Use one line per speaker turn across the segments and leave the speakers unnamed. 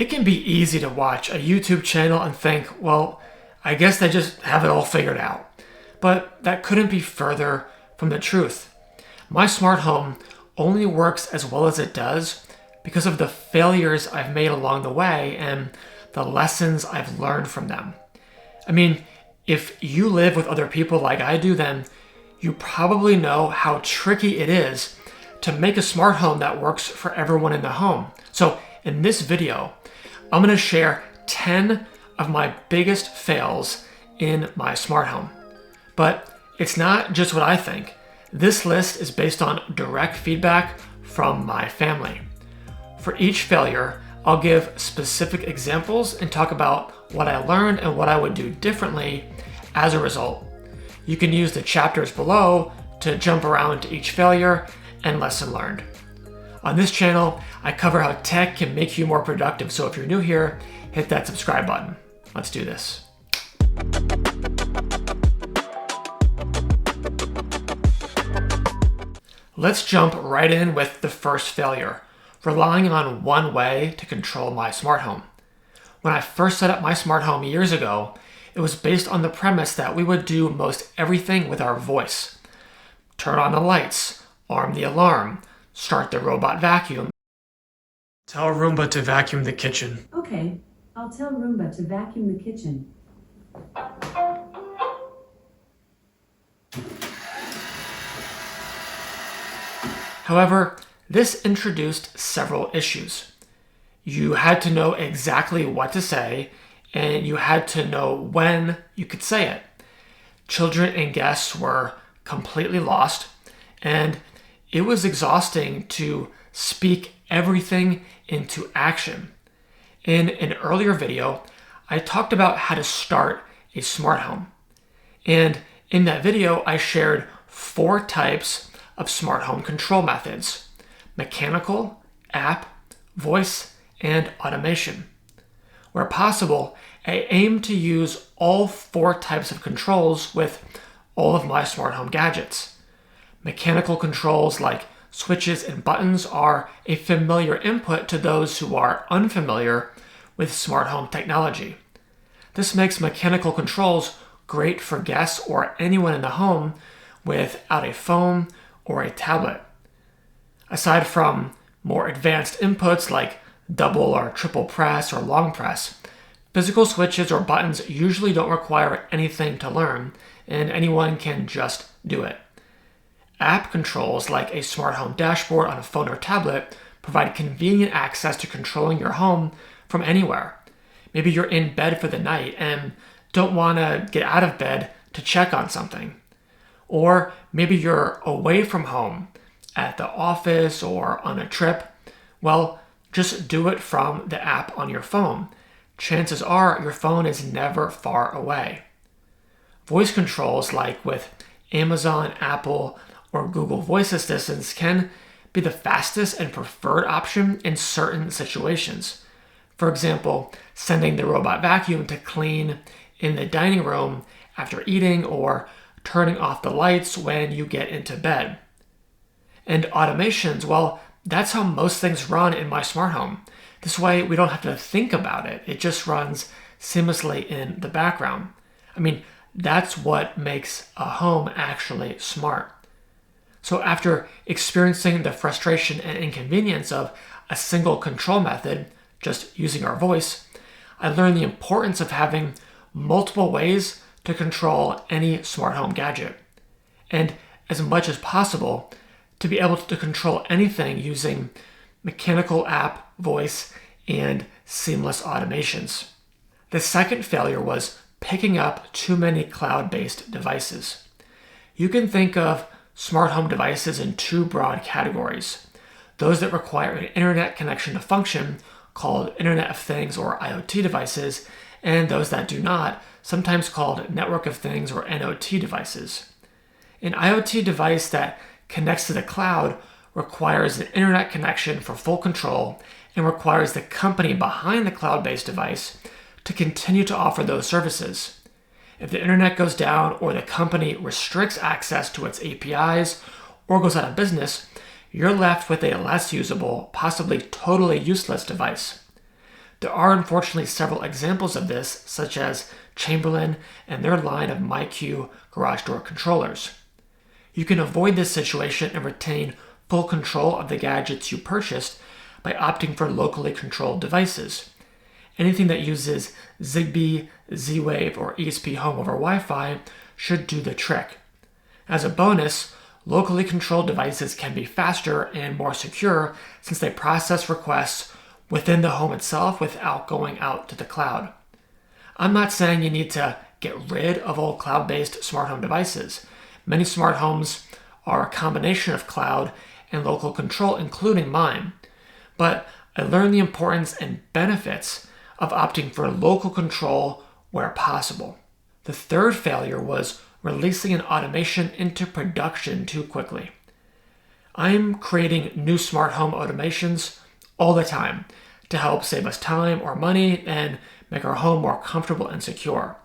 It can be easy to watch a YouTube channel and think, well, I guess they just have it all figured out. But that couldn't be further from the truth. My smart home only works as well as it does because of the failures I've made along the way and the lessons I've learned from them. I mean, if you live with other people like I do, then you probably know how tricky it is to make a smart home that works for everyone in the home. So in this video, I'm going to share 10 of my biggest fails in my smart home. But it's not just what I think. This list is based on direct feedback from my family. For each failure, I'll give specific examples and talk about what I learned and what I would do differently as a result. You can use the chapters below to jump around to each failure and lesson learned. On this channel, I cover how tech can make you more productive. So if you're new here, hit that subscribe button. Let's do this. Let's jump right in with the first failure, relying on one way to control my smart home. When I first set up my smart home years ago, it was based on the premise that we would do most everything with our voice. Turn on the lights, arm the alarm, start the robot vacuum. Tell Roomba to vacuum the kitchen.
Okay, I'll tell Roomba to vacuum the kitchen.
However, this introduced several issues. You had to know exactly what to say, and you had to know when you could say it. Children and guests were completely lost, and it was exhausting to speak everything into action. In an earlier video, I talked about how to start a smart home. And in that video, I shared 4 types of smart home control methods: mechanical, app, voice, and automation. Where possible, I aim to use all 4 types of controls with all of my smart home gadgets. Mechanical controls like switches and buttons are a familiar input to those who are unfamiliar with smart home technology. This makes mechanical controls great for guests or anyone in the home without a phone or a tablet. Aside from more advanced inputs like double or triple press or long press, physical switches or buttons usually don't require anything to learn, and anyone can just do it. App controls like a smart home dashboard on a phone or tablet provide convenient access to controlling your home from anywhere. Maybe you're in bed for the night and don't want to get out of bed to check on something. Or maybe you're away from home at the office or on a trip. Well, just do it from the app on your phone. Chances are your phone is never far away. Voice controls like with Amazon, Apple, or Google voice assistants can be the fastest and preferred option in certain situations. For example, sending the robot vacuum to clean in the dining room after eating, or turning off the lights when you get into bed. And automations, well, that's how most things run in my smart home. This way we don't have to think about it. It just runs seamlessly in the background. I mean, that's what makes a home actually smart. So after experiencing the frustration and inconvenience of a single control method, just using our voice, I learned the importance of having multiple ways to control any smart home gadget. And as much as possible, to be able to control anything using mechanical, app, voice, and seamless automations. The second failure was picking up too many cloud-based devices. You can think of smart home devices in 2 broad categories: those that require an internet connection to function, called Internet of Things or IoT devices, and those that do not, sometimes called Network of Things or NOT devices. An IoT device that connects to the cloud requires an internet connection for full control and requires the company behind the cloud-based device to continue to offer those services. If the internet goes down or the company restricts access to its APIs or goes out of business, you're left with a less usable, possibly totally useless device. There are unfortunately several examples of this, such as Chamberlain and their line of MyQ garage door controllers. You can avoid this situation and retain full control of the gadgets you purchased by opting for locally controlled devices. Anything that uses Zigbee, Z-Wave, or ESP Home over Wi-Fi should do the trick. As a bonus, locally controlled devices can be faster and more secure since they process requests within the home itself without going out to the cloud. I'm not saying you need to get rid of all cloud-based smart home devices. Many smart homes are a combination of cloud and local control, including mine. But I learned the importance and benefits of opting for local control where possible. The third failure was releasing an automation into production too quickly. I'm creating new smart home automations all the time to help save us time or money and make our home more comfortable and secure.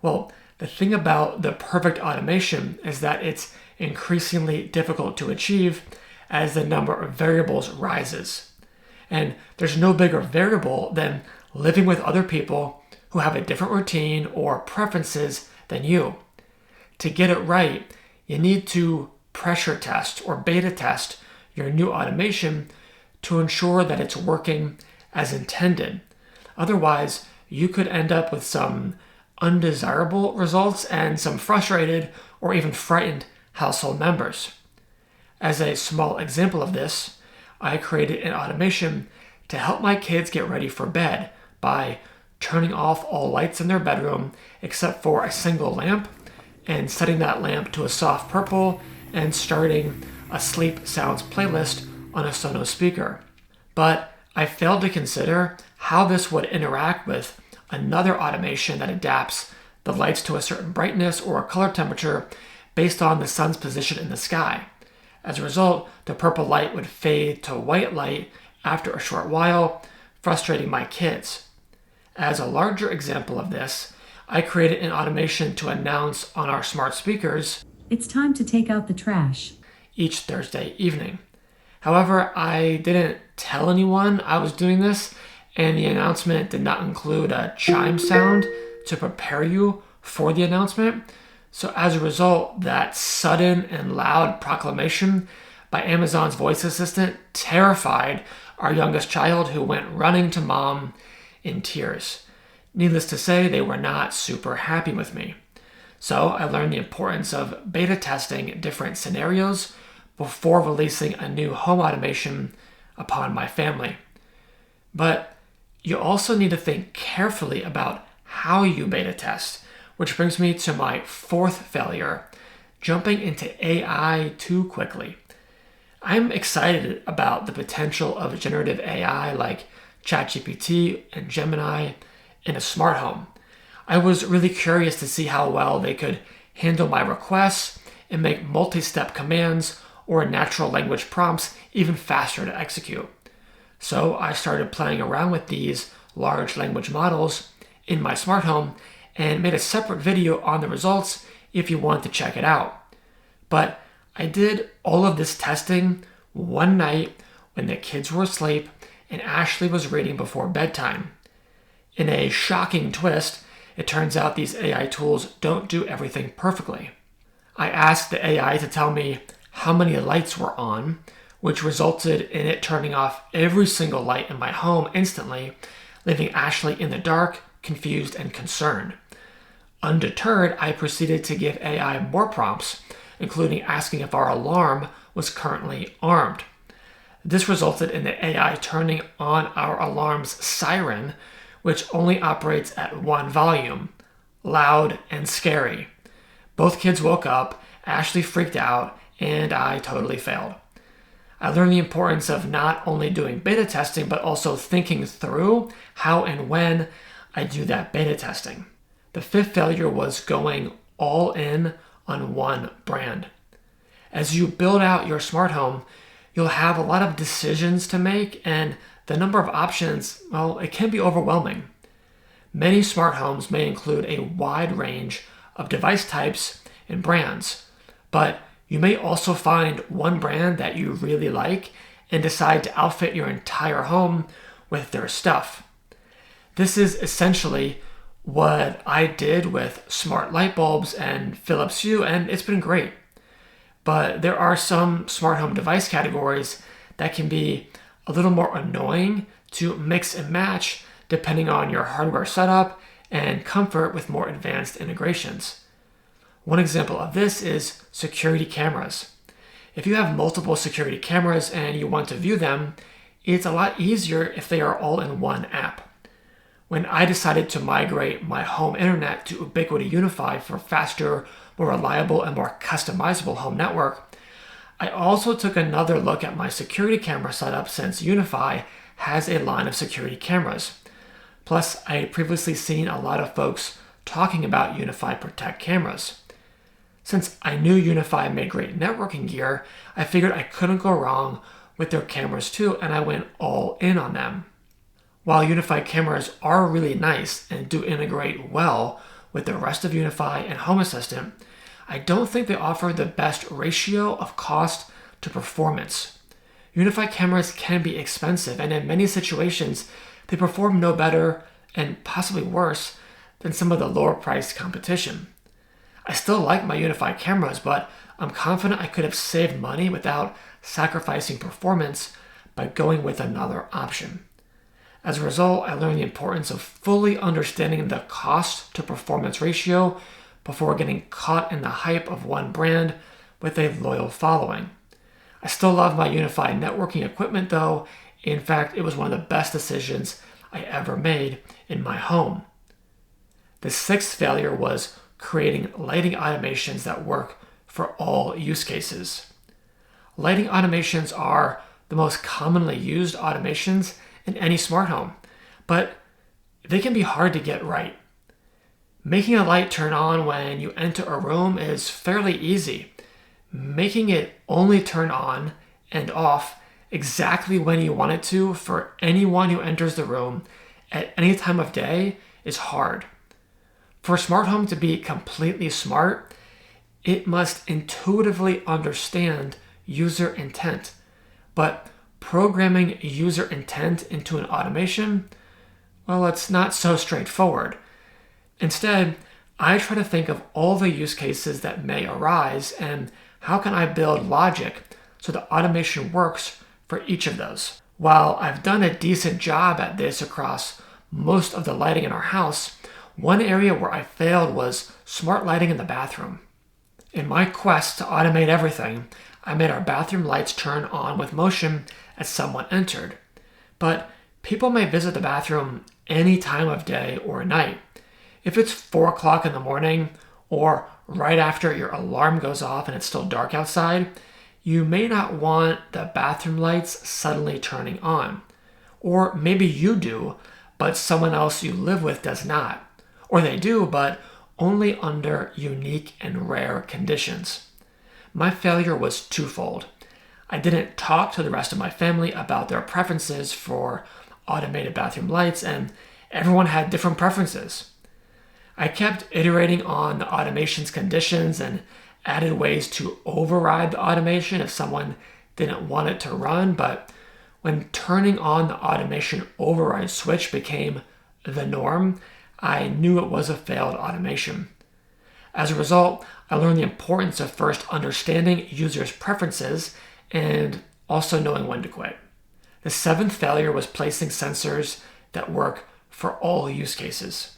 Well, the thing about the perfect automation is that it's increasingly difficult to achieve as the number of variables rises. And there's no bigger variable than living with other people who have a different routine or preferences than you. To get it right, you need to pressure test or beta test your new automation to ensure that it's working as intended. Otherwise, you could end up with some undesirable results and some frustrated or even frightened household members. As a small example of this, I created an automation to help my kids get ready for bed by turning off all lights in their bedroom except for a single lamp and setting that lamp to a soft purple and starting a sleep sounds playlist on a Sonos speaker. But I failed to consider how this would interact with another automation that adapts the lights to a certain brightness or color temperature based on the sun's position in the sky. As a result, the purple light would fade to white light after a short while, frustrating my kids. As a larger example of this, I created an automation to announce on our smart speakers,
"It's time to take out the trash,"
each Thursday evening. However, I didn't tell anyone I was doing this, and the announcement did not include a chime sound to prepare you for the announcement. So as a result, that sudden and loud proclamation by Amazon's voice assistant terrified our youngest child, who went running to mom in tears. Needless to say, they were not super happy with me. So I learned the importance of beta testing different scenarios before releasing a new home automation upon my family. But you also need to think carefully about how you beta test, which brings me to my fourth failure, jumping into AI too quickly. I'm excited about the potential of generative AI like ChatGPT and Gemini in a smart home. I was really curious to see how well they could handle my requests and make multi-step commands or natural language prompts even faster to execute. So I started playing around with these large language models in my smart home and made a separate video on the results if you want to check it out. But I did all of this testing one night when the kids were asleep and Ashley was reading before bedtime. In a shocking twist, it turns out these AI tools don't do everything perfectly. I asked the AI to tell me how many lights were on, which resulted in it turning off every single light in my home instantly, leaving Ashley in the dark, confused, and concerned. Undeterred, I proceeded to give AI more prompts, including asking if our alarm was currently armed. This resulted in the AI turning on our alarm's siren, which only operates at one volume, loud and scary. Both kids woke up, Ashley freaked out, and I totally failed. I learned the importance of not only doing beta testing, but also thinking through how and when I do that beta testing. The fifth failure was going all in on one brand. As you build out your smart home, you'll have a lot of decisions to make, and the number of options, well, it can be overwhelming. Many smart homes may include a wide range of device types and brands, but you may also find one brand that you really like and decide to outfit your entire home with their stuff. This is essentially what I did with smart light bulbs and Philips Hue, and it's been great. But there are some smart home device categories that can be a little more annoying to mix and match depending on your hardware setup and comfort with more advanced integrations. One example of this is security cameras. If you have multiple security cameras and you want to view them, it's a lot easier if they are all in one app. When I decided to migrate my home internet to Ubiquiti Unify for faster, more reliable, and more customizable home network, I also took another look at my security camera setup since Unify has a line of security cameras. Plus, I had previously seen a lot of folks talking about Unify Protect cameras. Since I knew Unify made great networking gear, I figured I couldn't go wrong with their cameras too, and I went all in on them. While Unify cameras are really nice and do integrate well with the rest of Unify and Home Assistant, I don't think they offer the best ratio of cost to performance. Unify cameras can be expensive, and in many situations, they perform no better and possibly worse than some of the lower priced competition. I still like my Unify cameras, but I'm confident I could have saved money without sacrificing performance by going with another option. As a result, I learned the importance of fully understanding the cost to performance ratio before getting caught in the hype of one brand with a loyal following. I still love my Unify networking equipment though. In fact, it was one of the best decisions I ever made in my home. The sixth failure was creating lighting automations that work for all use cases. Lighting automations are the most commonly used automations in any smart home, but they can be hard to get right. Making a light turn on when you enter a room is fairly easy. Making it only turn on and off exactly when you want it to for anyone who enters the room at any time of day is hard. For a smart home to be completely smart, it must intuitively understand user intent. But programming user intent into an automation, well, it's not so straightforward. Instead, I try to think of all the use cases that may arise and how can I build logic so the automation works for each of those. While I've done a decent job at this across most of the lighting in our house, one area where I failed was smart lighting in the bathroom. In my quest to automate everything, I made our bathroom lights turn on with motion as someone entered. But people may visit the bathroom any time of day or night. If it's 4 o'clock in the morning or right after your alarm goes off and it's still dark outside, you may not want the bathroom lights suddenly turning on. Or maybe you do, but someone else you live with does not. Or they do, but only under unique and rare conditions. My failure was twofold. I didn't talk to the rest of my family about their preferences for automated bathroom lights, and everyone had different preferences. I kept iterating on the automation's conditions and added ways to override the automation if someone didn't want it to run, but when turning on the automation override switch became the norm, I knew it was a failed automation. As a result, I learned the importance of first understanding users' preferences and also knowing when to quit. The seventh failure was placing sensors that work for all use cases.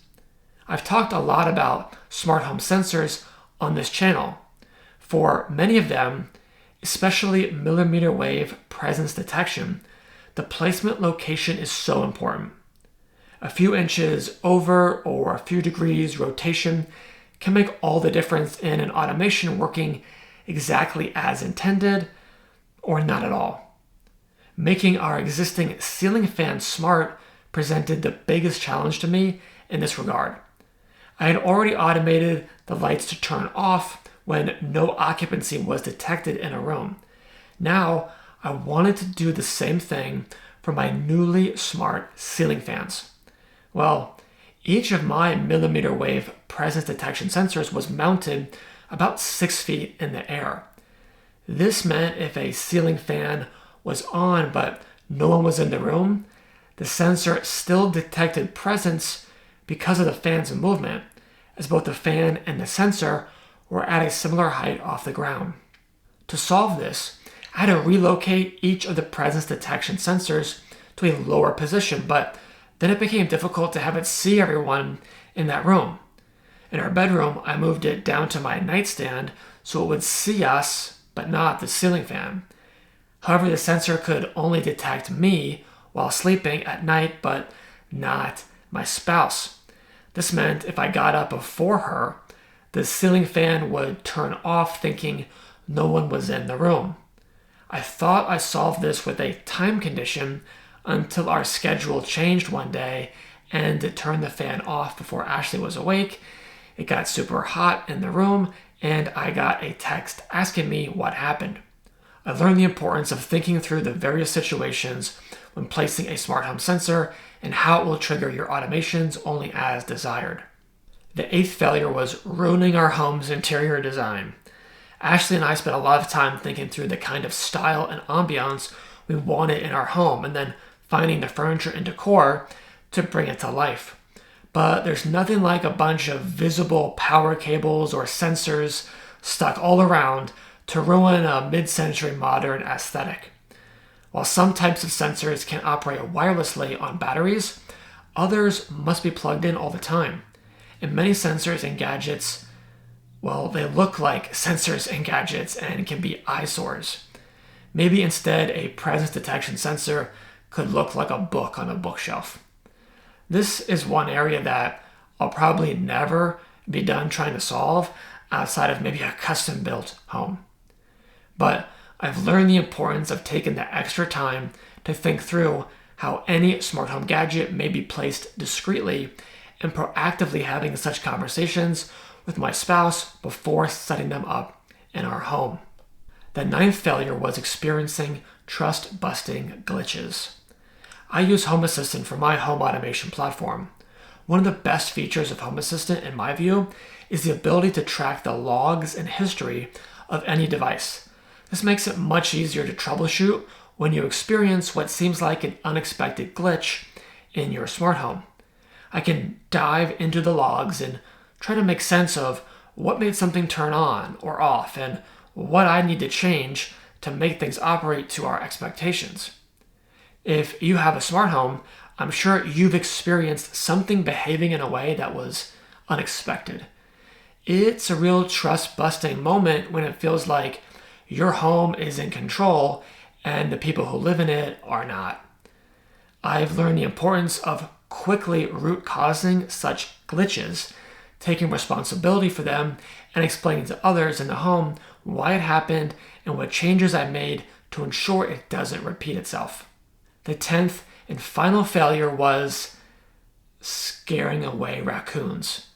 I've talked a lot about smart home sensors on this channel. For many of them, especially millimeter wave presence detection, the placement location is so important. A few inches over or a few degrees rotation can make all the difference in an automation working exactly as intended or not at all. Making our existing ceiling fan smart presented the biggest challenge to me in this regard. I had already automated the lights to turn off when no occupancy was detected in a room. Now, I wanted to do the same thing for my newly smart ceiling fans. Well, each of my millimeter wave presence detection sensors was mounted about 6 feet in the air. This meant if a ceiling fan was on but no one was in the room, The sensor still detected presence because of the fan's movement, as both the fan and the sensor were at a similar height off the ground. To solve this, I had to relocate each of the presence detection sensors to a lower position, but then it became difficult to have it see everyone in that room. In our bedroom, I moved it down to my nightstand so it would see us, but not the ceiling fan. However, the sensor could only detect me while sleeping at night, but not my spouse. This meant if I got up before her, the ceiling fan would turn off, thinking no one was in the room. I thought I solved this with a time condition until our schedule changed one day and it turned the fan off before Ashley was awake. It got super hot in the room and I got a text asking me what happened. I learned the importance of thinking through the various situations when placing a smart home sensor and how it will trigger your automations only as desired. The eighth failure was ruining our home's interior design. Ashley and I spent a lot of time thinking through the kind of style and ambiance we wanted in our home and then finding the furniture and decor to bring it to life. But there's nothing like a bunch of visible power cables or sensors stuck all around to ruin a mid-century modern aesthetic. While some types of sensors can operate wirelessly on batteries, others must be plugged in all the time. And many sensors and gadgets, well, they look like sensors and gadgets and can be eyesores. Maybe instead a presence detection sensor could look like a book on a bookshelf. This is one area that I'll probably never be done trying to solve outside of maybe a custom-built home. But I've learned the importance of taking the extra time to think through how any smart home gadget may be placed discreetly and proactively having such conversations with my spouse before setting them up in our home. The ninth failure was experiencing trust-busting glitches. I use Home Assistant for my home automation platform. One of the best features of Home Assistant, in my view, is the ability to track the logs and history of any device. This makes it much easier to troubleshoot when you experience what seems like an unexpected glitch in your smart home. I can dive into the logs and try to make sense of what made something turn on or off and what I need to change to make things operate to our expectations. If you have a smart home, I'm sure you've experienced something behaving in a way that was unexpected. It's a real trust-busting moment when it feels like your home is in control and the people who live in it are not. I've learned the importance of quickly root causing such glitches, taking responsibility for them, and explaining to others in the home why it happened and what changes I made to ensure it doesn't repeat itself. The 10th and final failure was scaring away raccoons.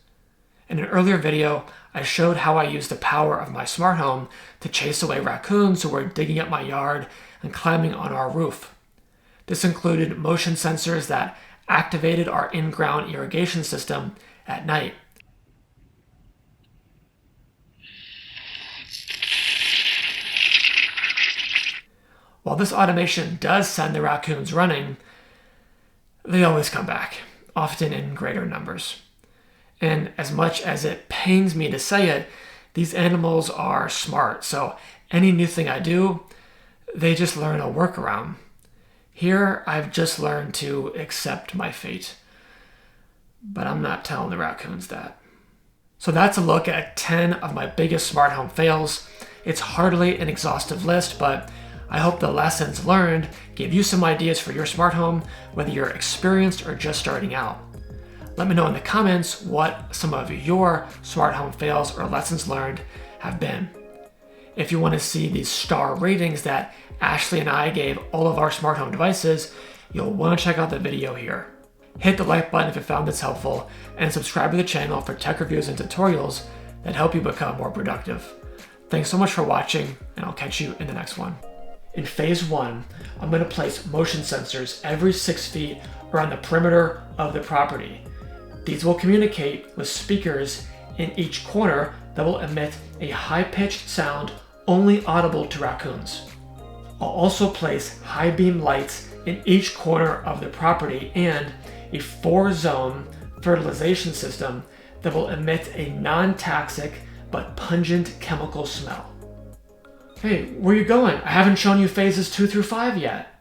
In an earlier video, I showed how I used the power of my smart home to chase away raccoons who were digging up my yard and climbing on our roof. This included motion sensors that activated our in-ground irrigation system at night. While this automation does send the raccoons running, they always come back, often in greater numbers. And as much as it pains me to say it, these animals are smart, so any new thing I do, they just learn a workaround. Here, I've just learned to accept my fate. But I'm not telling the raccoons that. So that's a look at 10 of my biggest smart home fails. It's hardly an exhaustive list, but I hope the lessons learned gave you some ideas for your smart home, whether you're experienced or just starting out. Let me know in the comments what some of your smart home fails or lessons learned have been. If you want to see these star ratings that Ashley and I gave all of our smart home devices, you'll want to check out the video here. Hit the like button if you found this helpful, and subscribe to the channel for tech reviews and tutorials that help you become more productive. Thanks so much for watching, and I'll catch you in the next one. In phase 1, I'm going to place motion sensors every 6 feet around the perimeter of the property. These will communicate with speakers in each corner that will emit a high-pitched sound only audible to raccoons. I'll also place high beam lights in each corner of the property and a 4-zone fertilization system that will emit a non-toxic but pungent chemical smell. Hey, where are you going? I haven't shown you phases 2 through 5 yet.